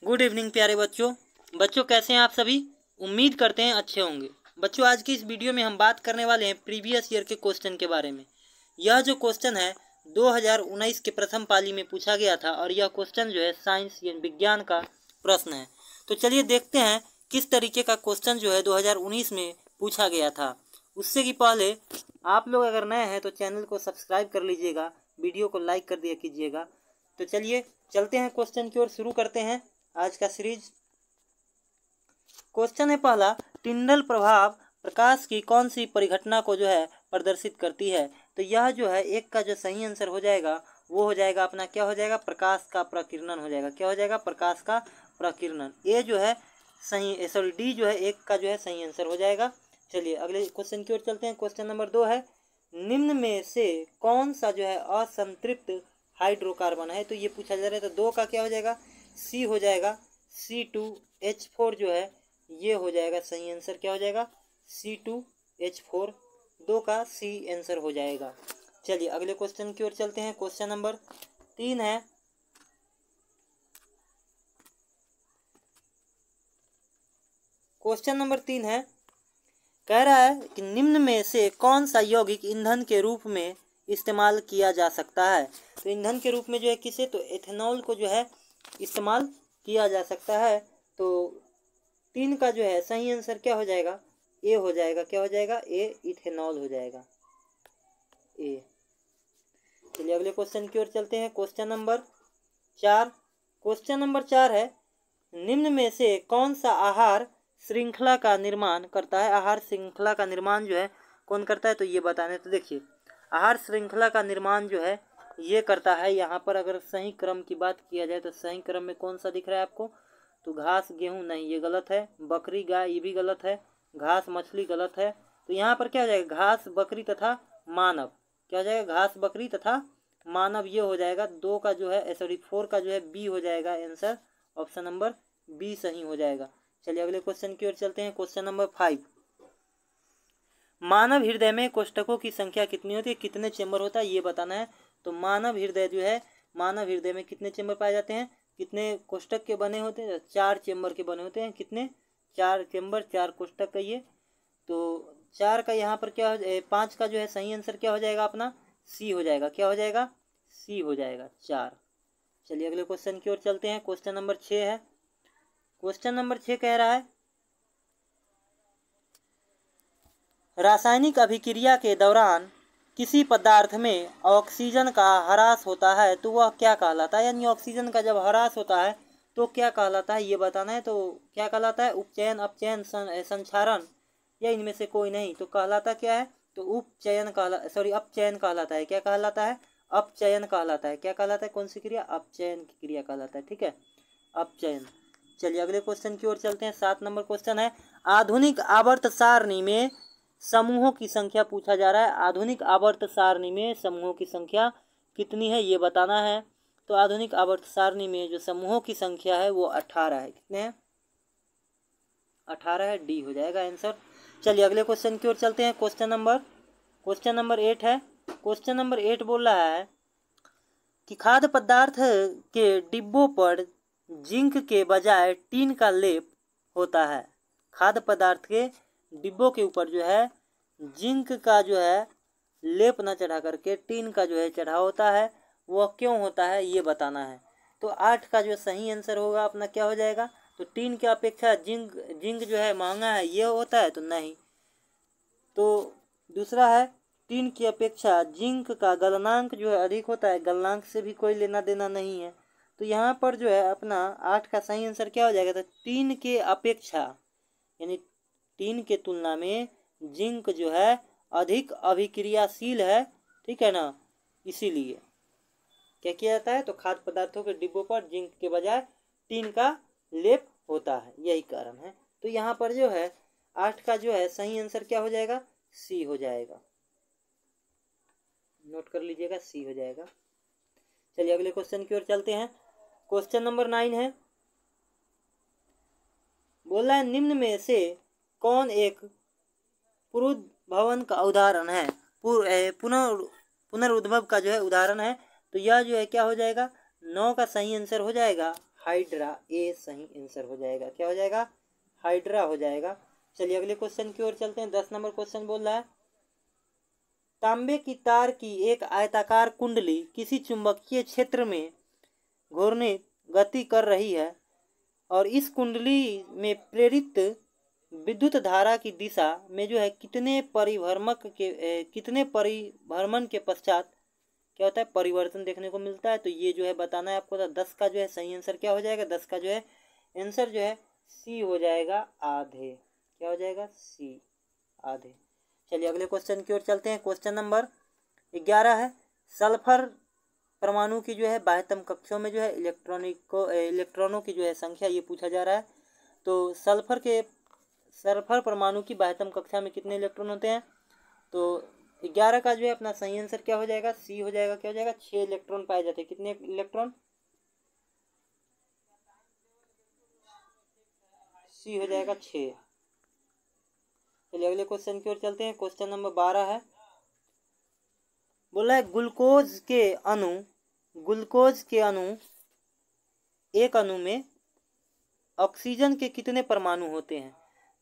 Good evening प्यारे बच्चों कैसे हैं आप सभी। उम्मीद करते हैं अच्छे होंगे। बच्चों आज की इस वीडियो में हम बात करने वाले हैं प्रीवियस ईयर के क्वेश्चन के बारे में। यह जो क्वेश्चन है 2019 के प्रथम पाली में पूछा गया था और यह क्वेश्चन जो है साइंस या विज्ञान का प्रश्न है। तो चलिए देखते हैं किस तरीके का क्वेश्चन जो है 2019 में पूछा गया था। उससे कि पहले आप लोग अगर नए हैं तो चैनल को सब्सक्राइब कर लीजिएगा, वीडियो को लाइक कर दिया कीजिएगा। तो चलिए चलते हैं क्वेश्चन की ओर, शुरू करते हैं आज का सीरीज। क्वेश्चन है पहला, टिंडल प्रभाव प्रकाश की कौन सी परिघटना को जो है प्रदर्शित करती है। तो यह जो है एक का जो सही आंसर हो जाएगा वो हो जाएगा अपना क्या हो जाएगा, प्रकाश का प्रकीर्णन हो जाएगा। क्या हो जाएगा, प्रकाश का प्रकीर्णन। ए जो है सही, सॉरी डी जो है एक का जो है सही आंसर हो जाएगा। चलिए अगले क्वेश्चन की ओर चलते हैं। क्वेश्चन नंबर 2 है, निम्न में से कौन सा जो है असंतृप्त हाइड्रोकार्बन है। तो ये पूछा जा रहा है, तो 2 का क्या हो जाएगा, सी हो जाएगा। C2H4 जो है ये हो जाएगा सही आंसर। क्या हो जाएगा, C2H4, 2 का सी आंसर हो जाएगा। चलिए अगले क्वेश्चन की ओर चलते हैं। क्वेश्चन नंबर 3 है, क्वेश्चन नंबर 3 है, कह रहा है कि निम्न में से कौन सा यौगिक ईंधन के रूप में इस्तेमाल किया जा सकता है। तो ईंधन के रूप में जो है किसे, तो एथेनॉल को जो है इस्तेमाल किया जा सकता है। तो 3 का जो है सही आंसर क्या हो जाएगा, ए हो जाएगा। क्या हो जाएगा, ए इथेनॉल हो जाएगा, ए। चलिए अगले क्वेश्चन की ओर चलते हैं। क्वेश्चन नंबर 4, क्वेश्चन नंबर 4 है, निम्न में से कौन सा आहार श्रृंखला का निर्माण करता है। आहार श्रृंखला का निर्माण जो है कौन करता है, तो ये बताने। तो देखिए आहार श्रृंखला का निर्माण जो है ये करता है, यहाँ पर अगर सही क्रम की बात किया जाए तो सही क्रम में कौन सा दिख रहा है आपको, तो घास गेहूं नहीं, ये गलत है। बकरी गाय ये भी गलत है। घास मछली गलत है। तो यहाँ पर क्या हो जाएगा, घास बकरी तथा मानव। क्या हो जाएगा, घास बकरी तथा मानव, ये हो जाएगा। 2 का जो है सॉरी 4 का जो है बी हो जाएगा आंसर। ऑप्शन नंबर बी सही हो जाएगा। चलिए अगले क्वेश्चन की ओर चलते हैं। क्वेश्चन नंबर 5, मानव हृदय में कोष्ठकों की संख्या कितनी होती है, कितने चेंबर होता है ये बताना है। तो मानव हृदय जो है, मानव हृदय में कितने चेंबर पाए जाते हैं, कितने कोष्ठक के बने होते हैं, 4 चेंबर के बने होते हैं। कितने, 4 चेंबर, 4 कोष्ठक का ये। तो 4 का यहाँ पर क्या हो, 5 का जो है सही आंसर क्या हो जाएगा अपना, सी हो जाएगा। क्या हो जाएगा, सी हो जाएगा, 4। चलिए अगले क्वेश्चन की ओर चलते हैं। क्वेश्चन नंबर 6 है। क्वेश्चन नंबर 6 कह रहा है, रासायनिक अभिक्रिया के दौरान किसी पदार्थ में ऑक्सीजन का ह्रास होता है तो वह क्या कहलाता है। यानी ऑक्सीजन का जब ह्रास होता है तो क्या कहलाता है ये बताना है। तो क्या कहलाता है, उपचयन, अपचयन, संक्षारण या इनमें से कोई नहीं। तो कहलाता क्या है, तो उपचयन अपचयन कहलाता है। क्या कहलाता है, अपचयन कहलाता है। क्या कहलाता है, कौन सी क्रिया, अपचयन की क्रिया कहलाता है। ठीक है, अपचयन। चलिए अगले क्वेश्चन की ओर चलते हैं। 7 नंबर क्वेश्चन है, आधुनिक आवर्त सारणी में समूहों की संख्या पूछा जा रहा है। आधुनिक आवर्त सारणी में समूहों की संख्या कितनी है ये बताना है। तो आधुनिक आवर्त सारणी में जो समूहों की संख्या है वो 18 है। कितने हैं, 18 है, डी हो जाएगा आंसर। चलिए अगले क्वेश्चन की ओर चलते हैं। क्वेश्चन नंबर 8 है। क्वेश्चन नंबर 8 बोल रहा है कि खाद्य पदार्थ के डिब्बों पर जिंक के बजाय टीन का लेप होता है। खाद्य पदार्थ के डिब्बों के ऊपर जो है जिंक का जो है लेप न चढ़ा करके टीन का जो है चढ़ा होता है, वह क्यों होता है ये बताना है। तो 8 का जो सही आंसर होगा अपना क्या हो जाएगा, तो टीन की अपेक्षा जिंक जो है महंगा है ये होता है, तो नहीं। तो दूसरा है, टीन की अपेक्षा जिंक का गलनांक जो है अधिक होता है, गलनांक से भी कोई लेना देना नहीं है। तो यहाँ पर जो है अपना 8 का सही आंसर क्या हो जाएगा, तो टीन के अपेक्षा यानी टीन के तुलना में जिंक जो है अधिक अभिक्रियाशील है। ठीक है ना, इसीलिए क्या किया जाता है, तो खाद्य पदार्थों के डिब्बों पर जिंक के बजाय टीन का लेप होता है, यही कारण है। तो यहाँ पर जो है 8 का जो है सही आंसर क्या हो जाएगा, सी हो जाएगा। नोट कर लीजिएगा, सी हो जाएगा। चलिए अगले क्वेश्चन की ओर चलते हैं। क्वेश्चन नंबर 9 है, बोला है निम्न में से कौन एक पुनरुद्भवन का उदाहरण है, पुनरुद्भव का जो है उदाहरण है। तो यह जो है क्या हो जाएगा, 9 का सही आंसर हो जाएगा, हाइड्रा, ए सही आंसर हो जाएगा। क्या हो जाएगा? हाइड्रा हो जाएगा। चलिए अगले क्वेश्चन की ओर चलते हैं। 10 नंबर क्वेश्चन बोल रहा है तांबे की तार की एक आयताकार कुंडली किसी चुंबकीय क्षेत्र में घूर्णित गति कर रही है और इस कुंडली में प्रेरित विद्युत धारा की दिशा में जो है कितने परिभ्रमण के पश्चात क्या होता है? परिवर्तन देखने को मिलता है। तो ये जो है बताना है आपको। 10 का जो है सही आंसर क्या हो जाएगा? 10 का जो है आंसर जो है सी हो जाएगा, आधे। क्या हो जाएगा? सी, आधे। चलिए अगले क्वेश्चन की ओर चलते हैं। क्वेश्चन नंबर 11 है सल्फर परमाणु की जो है बाह्यतम कक्षों में जो है इलेक्ट्रॉनों की जो है संख्या, ये पूछा जा रहा है। तो सल्फर परमाणु की बाह्यतम कक्षा में कितने इलेक्ट्रॉन होते हैं? तो 11 का जो है अपना सही आंसर क्या हो जाएगा? सी हो जाएगा। क्या हो जाएगा? 6 इलेक्ट्रॉन पाए जाते हैं। कितने इलेक्ट्रॉन? सी हो जाएगा 6। चलिए अगले क्वेश्चन की ओर चलते हैं। क्वेश्चन नंबर 12 है बोला है ग्लूकोज के अणु एक अणु में ऑक्सीजन के कितने परमाणु होते हैं?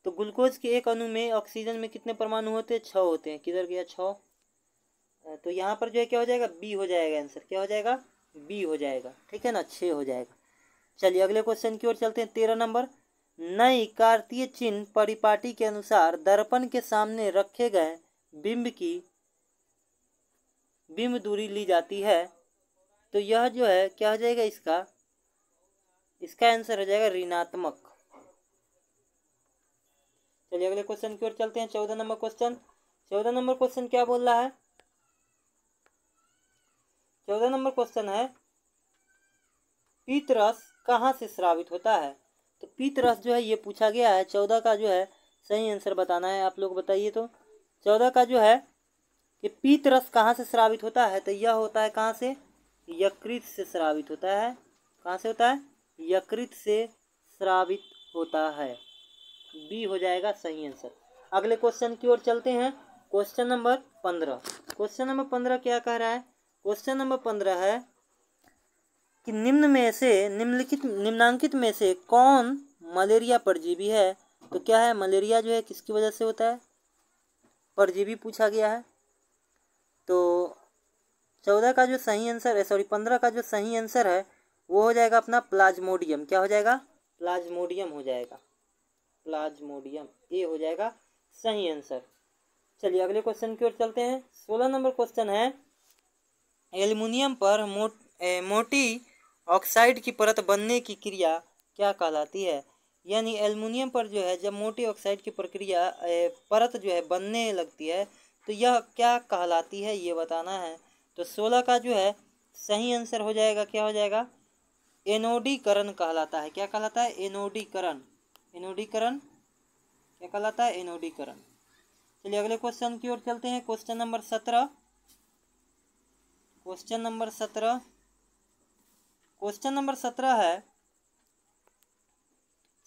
तो ग्लूकोज के एक अणु में ऑक्सीजन में कितने परमाणु होते हैं? 6 होते हैं। किधर गया 6? तो यहाँ पर जो है क्या हो जाएगा? बी हो जाएगा आंसर। क्या हो जाएगा? बी हो जाएगा। ठीक है ना, 6 हो जाएगा। चलिए अगले क्वेश्चन की ओर चलते हैं। 13 नंबर नई कार्तीय चिन्ह परिपाटी के अनुसार दर्पण के सामने रखे गए बिंब की बिंब दूरी ली जाती है। तो यह जो है क्या हो जाएगा? इसका आंसर हो जाएगा ऋणात्मक। चलिए अगले क्वेश्चन की ओर चलते हैं। 14 नंबर क्वेश्चन। 14 नंबर क्वेश्चन क्या बोल रहा है? 14 नंबर क्वेश्चन है पीतरस कहाँ से स्रावित होता है? तो पीतरस जो है ये पूछा गया है। 14 का जो है सही आंसर बताना है। आप लोग बताइए। तो 14 का जो है कि पीतरस कहाँ से स्रावित होता है? तो यह होता है कहाँ से? यकृत से स्रावित होता है। कहाँ से होता है? यकृत से स्रावित होता है। बी हो जाएगा सही आंसर। अगले क्वेश्चन की ओर चलते हैं। Question number 15। क्वेश्चन नंबर 15 क्या कह रहा है? क्वेश्चन नंबर 15 है कि निम्नांकित में से कौन मलेरिया परजीवी है? तो क्या है? मलेरिया जो है किसकी वजह से होता है? परजीवी पूछा गया है। तो 14 का जो सही आंसर है, 15 का जो सही आंसर है वो हो जाएगा अपना प्लाज्मोडियम। क्या हो जाएगा? प्लाज्मोडियम हो जाएगा। प्लाज्मोडियम, ये हो जाएगा सही आंसर। चलिए अगले क्वेश्चन की ओर चलते हैं। 16 नंबर क्वेश्चन है एल्युमिनियम पर मोटी ऑक्साइड की परत बनने की क्रिया क्या कहलाती है? यानी एल्युमिनियम पर जो है जब मोटी ऑक्साइड की परत जो है बनने लगती है तो यह क्या कहलाती है, ये बताना है। तो 16 का जो है सही आंसर हो जाएगा। क्या हो जाएगा? एनोडीकरण कहलाता है। क्या कहलाता है? एनोडीकरण। एनोडीकरण क्या कहलाता है? एनोडीकरण। चलिए अगले क्वेश्चन की ओर चलते हैं। Question number 17। Question number 17। Question number 17 है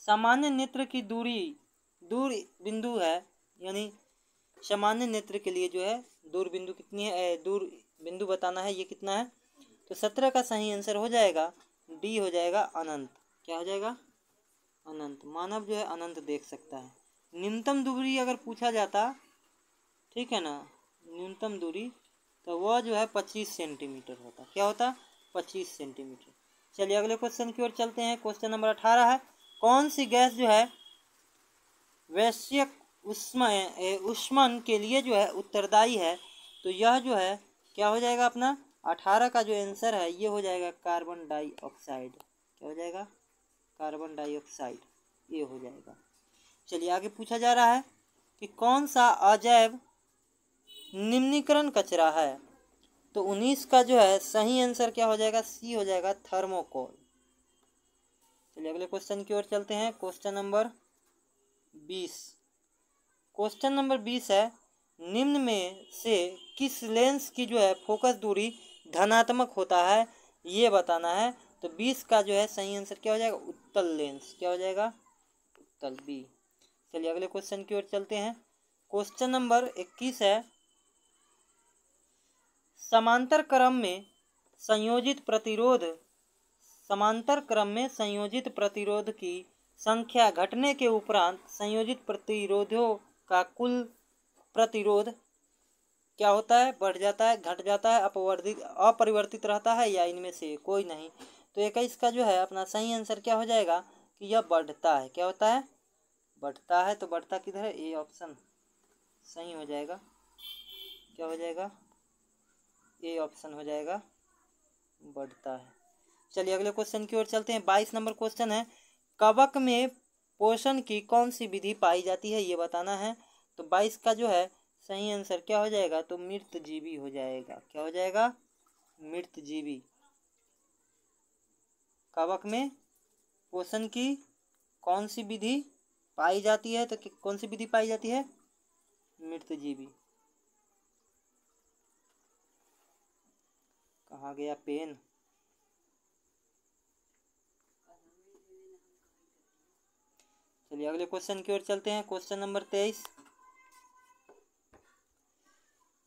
सामान्य नेत्र की दूर बिंदु है, यानी सामान्य नेत्र के लिए जो है दूर बिंदु कितनी है? दूर बिंदु बताना है, ये कितना है? तो 17 का सही आंसर हो जाएगा डी हो जाएगा अनंत। क्या हो जाएगा? अनंत। मानव जो है अनंत देख सकता है। न्यूनतम दूरी अगर पूछा जाता, ठीक है ना, न्यूनतम दूरी, तो वह जो है 25 सेंटीमीटर होता। क्या होता? 25 सेंटीमीटर। चलिए अगले क्वेश्चन की ओर चलते हैं। क्वेश्चन नंबर 18 है कौन सी गैस जो है वैश्विक ऊष्मन के लिए जो है उत्तरदायी है? तो यह जो है क्या हो जाएगा? अपना 18 का जो आंसर है ये हो जाएगा कार्बन डाइऑक्साइड। क्या हो जाएगा? कार्बन डाइऑक्साइड, ये हो जाएगा। चलिए आगे पूछा जा रहा है कि कौन सा अजैव निम्नीकरण कचरा है? तो 19 का जो है सही आंसर क्या हो जाएगा? सी हो जाएगा थर्मोकोल। चलिए अगले क्वेश्चन की ओर चलते हैं। Question number 20। क्वेश्चन नंबर 20 है निम्न में से किस लेंस की जो है फोकस दूरी धनात्मक होता है, ये बताना है। तो 20 का जो है सही आंसर क्या हो जाएगा? उत्तल लेंस। क्या हो जाएगा? उत्तल, बी। चलिए अगले क्वेश्चन की ओर चलते हैं। क्वेश्चन नंबर 21 है समांतर क्रम में संयोजित प्रतिरोध समांतर क्रम में संयोजित प्रतिरोध की संख्या घटने के उपरांत संयोजित प्रतिरोधों का कुल प्रतिरोध क्या होता है, बढ़ जाता है, घट जाता है, अपरिवर्तित रहता है, या इनमें से कोई नहीं। तो 21 का जो है अपना सही आंसर क्या हो जाएगा कि यह बढ़ता है। क्या होता है, बढ़ता है। तो बढ़ता किधर है, ए ऑप्शन सही हो जाएगा। क्या हो जाएगा, ए ऑप्शन हो जाएगा, बढ़ता है। चलिए अगले क्वेश्चन की ओर चलते हैं। 22 नंबर क्वेश्चन है, कवक में पोषण की कौन सी विधि पाई जाती है, ये बताना है। तो 22 का जो है सही आंसर क्या हो जाएगा, तो मृतजीवी हो जाएगा। क्या हो जाएगा, मृतजीवी। कवक में पोषण की कौन सी विधि पाई जाती है, तो कौन सी विधि पाई जाती है, मृतजीवी। कहाँ गया पेन। चलिए अगले क्वेश्चन की ओर चलते हैं। क्वेश्चन नंबर 23,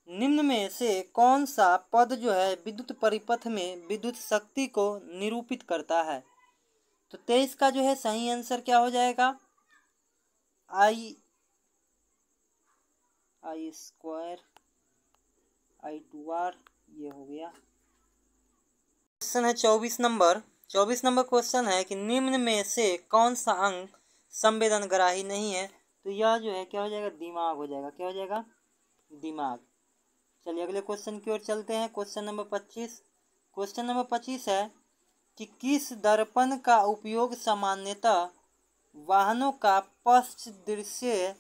निम्न में से कौन सा पद जो है विद्युत परिपथ में विद्युत शक्ति को निरूपित करता है। तो 23 का जो है सही आंसर क्या हो जाएगा, आई स्क्वायर I2R, ये हो गया। क्वेश्चन है 24 नंबर। 24 नंबर क्वेश्चन है कि निम्न में से कौन सा अंग संवेदनग्राही नहीं है। तो यह जो है क्या हो जाएगा, दिमाग हो जाएगा। क्या हो जाएगा, दिमाग। चलिए अगले क्वेश्चन की ओर चलते हैं। Question number 25। क्वेश्चन नंबर 25 है कि किस दर्पण का उपयोग सामान्यतः वाहनों का पश्च दृश्य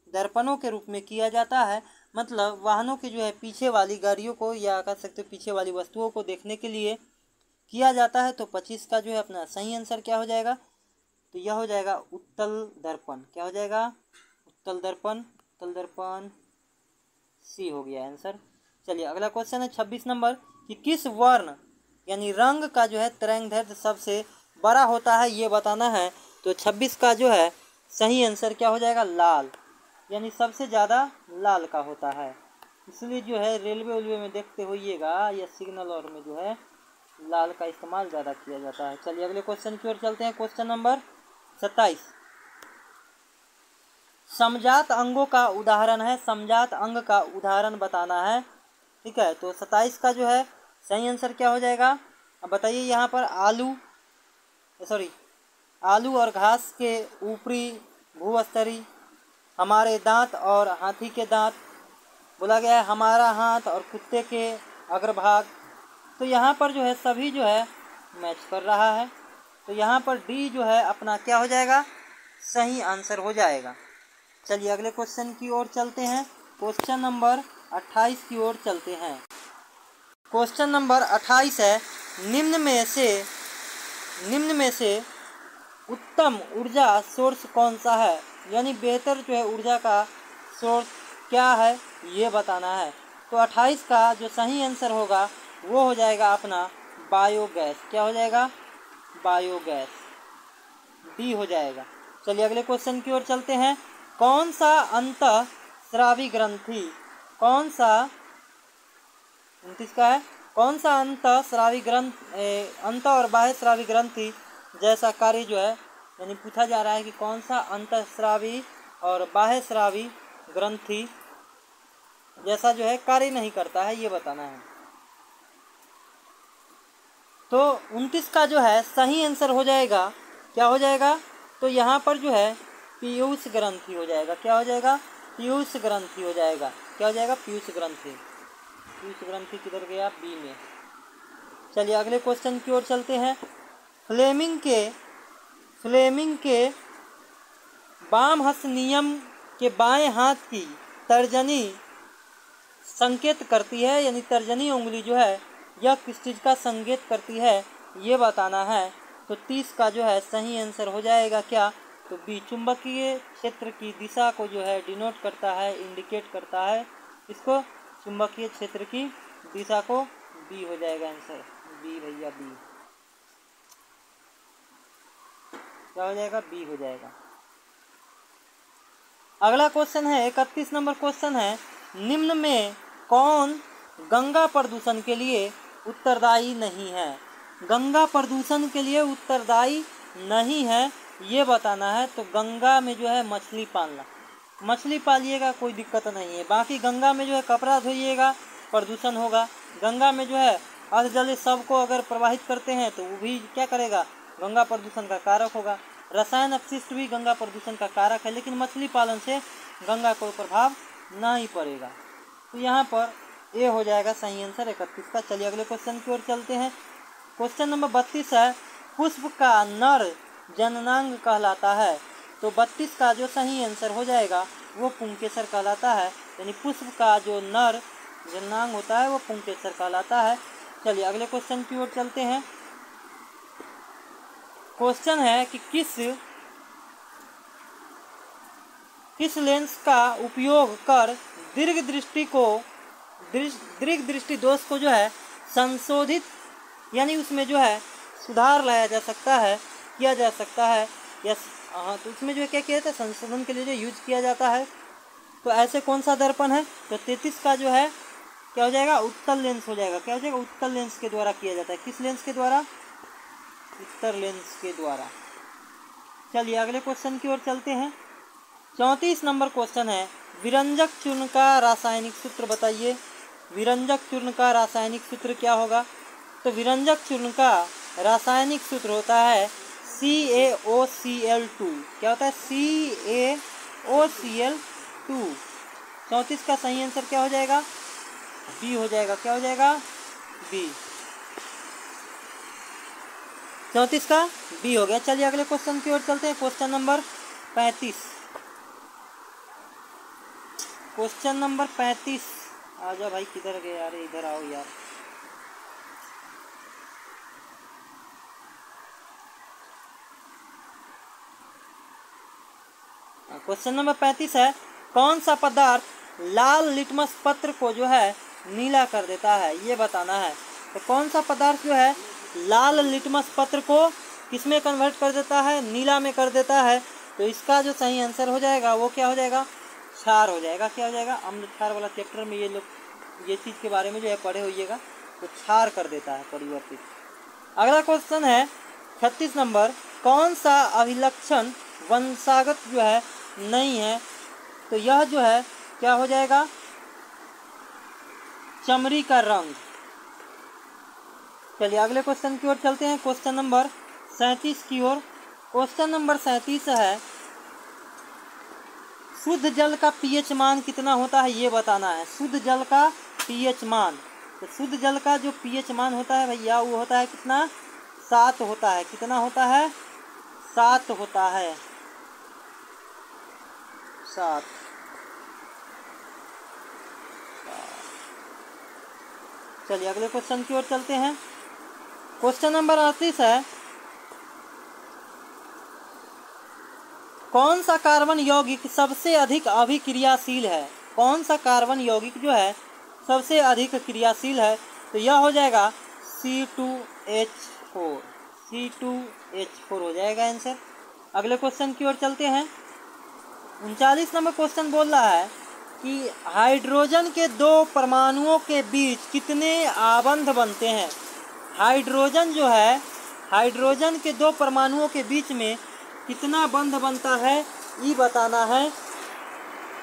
दर्पणों के रूप में किया जाता है। मतलब वाहनों की जो है पीछे वाली गाड़ियों को, या कह सकते हो पीछे वाली वस्तुओं को देखने के लिए किया जाता है। तो 25 का जो है अपना सही आंसर क्या हो जाएगा, तो यह हो जाएगा उत्तल दर्पण। क्या हो जाएगा, उत्तल दर्पण। उत्तल दर्पण सी हो गया आंसर। चलिए अगला क्वेश्चन है 26 नंबर कि किस वर्ण यानी रंग का जो है तरंगदैर्घ्य सबसे बड़ा होता है, ये बताना है। तो 26 का जो है सही आंसर क्या हो जाएगा, लाल। यानी सबसे ज़्यादा लाल का होता है। इसलिए जो है रेलवे उलवे में देखते होइएगा या सिग्नल और में जो है लाल का इस्तेमाल ज़्यादा किया जाता है। चलिए अगले क्वेश्चन की ओर चलते हैं। क्वेश्चन नंबर 27, समजात अंगों का उदाहरण है। समजात अंग का उदाहरण बताना है। ठीक है, तो 27 का जो है सही आंसर क्या हो जाएगा, अब बताइए। यहाँ पर आलू और घास के ऊपरी भूस्तरी, हमारे दांत और हाथी के दांत, बोला गया है हमारा हाथ और कुत्ते के अग्रभाग। तो यहाँ पर जो है सभी जो है मैच कर रहा है। तो यहाँ पर डी जो है अपना क्या हो जाएगा, सही आंसर हो जाएगा। चलिए अगले क्वेश्चन की ओर चलते हैं। क्वेश्चन नंबर 28 की ओर चलते हैं। क्वेश्चन नंबर 28 है, निम्न में से उत्तम ऊर्जा सोर्स कौन सा है। यानी बेहतर जो है ऊर्जा का सोर्स क्या है, ये बताना है। तो 28 का जो सही आंसर होगा वो हो जाएगा अपना बायोगैस। क्या हो जाएगा, बायोगैस, डी हो जाएगा। चलिए अगले क्वेश्चन की ओर चलते हैं। कौन सा अंतःस्रावी ग्रंथि, कौन सा 29 का है, कौन सा अंतःस्रावी अंत और बाह्य स्रावी ग्रंथि जैसा कार्य जो है, यानी पूछा जा रहा है कि कौन सा अंतःस्रावी और बाह्य स्रावी ग्रंथि जैसा जो है कार्य नहीं करता है, ये बताना है। तो 29 का जो है सही आंसर हो जाएगा, क्या हो जाएगा, तो यहाँ पर जो है पीयूष ग्रंथि हो जाएगा। क्या हो जाएगा, पीयूष ग्रंथि हो जाएगा। क्या हो जाएगा, पीयूष ग्रंथि। पीयूष ग्रंथि किधर गया, बी में। चलिए अगले क्वेश्चन की ओर चलते हैं। फ्लेमिंग के वाम हस्त नियम के बाएं हाथ की तर्जनी संकेत करती है। यानी तर्जनी उंगली जो है यह किस चीज़ का संकेत करती है, ये बताना है। तो 30 का जो है सही आंसर हो जाएगा क्या, तो बी, चुंबकीय क्षेत्र की दिशा को जो है डिनोट करता है, इंडिकेट करता है। इसको चुंबकीय क्षेत्र की दिशा को, बी हो जाएगा आंसर, बी भैया, बी। क्या हो जाएगा, बी हो जाएगा। अगला क्वेश्चन है 31 नंबर क्वेश्चन है, निम्न में कौन गंगा प्रदूषण के लिए उत्तरदायी नहीं है। गंगा प्रदूषण के लिए उत्तरदायी नहीं है, ये बताना है। तो गंगा में जो है मछली पालना, मछली पालिएगा कोई दिक्कत नहीं है। बाकी गंगा में जो है कपड़ा धोइएगा प्रदूषण होगा। गंगा में जो है अर्ध जल सबको अगर प्रवाहित करते हैं तो वो भी क्या करेगा, गंगा प्रदूषण का कारक होगा। रसायन अपशिष्ट भी गंगा प्रदूषण का कारक है, लेकिन मछली पालन से गंगा को प्रभाव नहीं पड़ेगा। तो यहाँ पर ये हो जाएगा सही आंसर 31 का। चलिए अगले क्वेश्चन की ओर चलते हैं। क्वेश्चन नंबर 32 है, पुष्प का नर जननांग कहलाता है। तो 32 का जो सही आंसर हो जाएगा वो पुंकेसर कहलाता है, यानी पुष्प का जो नर जननांग होता है वो पुंकेसर कहलाता है। चलिए अगले क्वेश्चन की ओर चलते हैं। क्वेश्चन है कि किस लेंस का उपयोग कर दीर्घ दृष्टि दोष को जो है संशोधित, यानी उसमें जो है सुधार लाया जा सकता है, किया जा सकता है। यस, हाँ, तो उसमें जो है क्या किया जाता है, संशोधन के लिए जो यूज किया जाता है। तो ऐसे कौन सा दर्पण है, तो 33 का जो है क्या हो जाएगा, उत्तल लेंस हो जाएगा। क्या हो जाएगा, उत्तल लेंस के द्वारा किया जाता है। किस लेंस के द्वारा, उत्तल लेंस के द्वारा। चलिए अगले क्वेश्चन की ओर चलते हैं। 34 नंबर क्वेश्चन है, विरंजक चूर्ण का रासायनिक सूत्र बताइए। विरंजक चूर्ण का रासायनिक सूत्र क्या होगा, तो विरंजक चूर्ण का रासायनिक सूत्र होता है CaOCl2। क्या होता है, CaOCl2। 34 का सही आंसर क्या हो जाएगा, बी हो जाएगा। क्या हो जाएगा, बी। 34 का बी हो गया। चलिए अगले क्वेश्चन की ओर चलते हैं। Question number 35। क्वेश्चन नंबर 35, आ जाओ भाई, किधर गए यार, इधर आओ यार। क्वेश्चन नंबर 35 है, कौन सा पदार्थ लाल लिटमस पत्र को जो है नीला कर देता है, ये बताना है। तो कौन सा पदार्थ जो है लाल लिटमस पत्र को किसमें कन्वर्ट कर देता है, नीला में कर देता है। तो इसका जो सही आंसर हो जाएगा वो क्या हो जाएगा, क्षार हो जाएगा। क्या हो जाएगा, अम्ल क्षार वाला चैप्टर में ये लोग ये चीज़ के बारे में जो है पढ़े होइएगा। तो क्षार कर देता है, परिवर्तित। अगला क्वेश्चन है 36 नंबर, कौन सा अभिलक्षण वंशागत जो है नहीं है। तो यह जो है क्या हो जाएगा, चमड़ी का रंग। चलिए अगले क्वेश्चन की ओर चलते हैं। क्वेश्चन नंबर 37 की ओर। क्वेश्चन नंबर 37 है, शुद्ध जल का पीएच मान कितना होता है, ये बताना है। शुद्ध जल का पीएच मान, तो शुद्ध जल का जो पीएच मान होता है भैया वो होता है कितना, 7 होता है। कितना होता है, 7 होता है, 7। चलिए अगले क्वेश्चन की ओर चलते हैं। क्वेश्चन नंबर 38 है, कौन सा कार्बन यौगिक सबसे अधिक अभिक्रियाशील है। कौन सा कार्बन यौगिक जो है सबसे अधिक क्रियाशील है, तो यह हो जाएगा C2H4। C2H4 हो जाएगा आंसर। अगले क्वेश्चन की ओर चलते हैं। 39 नंबर क्वेश्चन बोल रहा है कि हाइड्रोजन के 2 परमाणुओं के बीच कितने आबंध बनते हैं। हाइड्रोजन जो है, हाइड्रोजन के 2 परमाणुओं के बीच में कितना बंध बनता है, ये बताना है।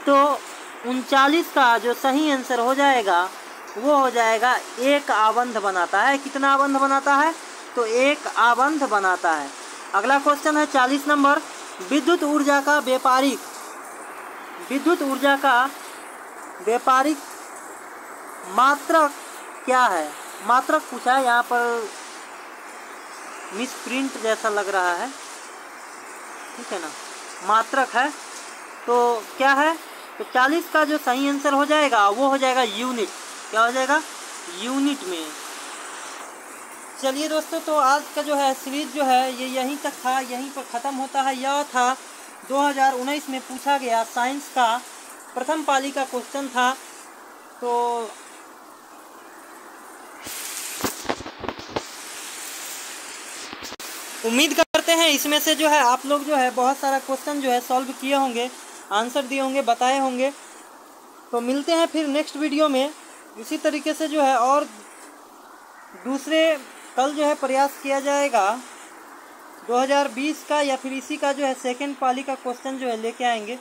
तो 39 का जो सही आंसर हो जाएगा वो हो जाएगा 1 आबंध बनाता है। कितना आबंध बनाता है, तो 1 आबंध बनाता है। अगला क्वेश्चन है 40 नंबर, विद्युत ऊर्जा का व्यापारिक मात्रक क्या है। मात्रक पूछा है, यहाँ पर मिस प्रिंट जैसा लग रहा है, ठीक है ना, मात्रक है। तो क्या है, तो 40 का जो सही आंसर हो जाएगा वो हो जाएगा यूनिट। क्या हो जाएगा, यूनिट में। चलिए दोस्तों, तो आज का जो है सीरीज जो है ये यहीं तक था, यहीं पर ख़त्म होता है। यह था 2019 में पूछा गया साइंस का प्रथम पाली का क्वेश्चन था। तो उम्मीद करते हैं इसमें से जो है आप लोग जो है बहुत सारा क्वेश्चन जो है सॉल्व किए होंगे, आंसर दिए होंगे, बताए होंगे। तो मिलते हैं फिर नेक्स्ट वीडियो में इसी तरीके से जो है और दूसरे कल जो है प्रयास किया जाएगा 2020 का या फिर इसी का जो है सेकेंड पाली का क्वेश्चन जो है लेके आएंगे।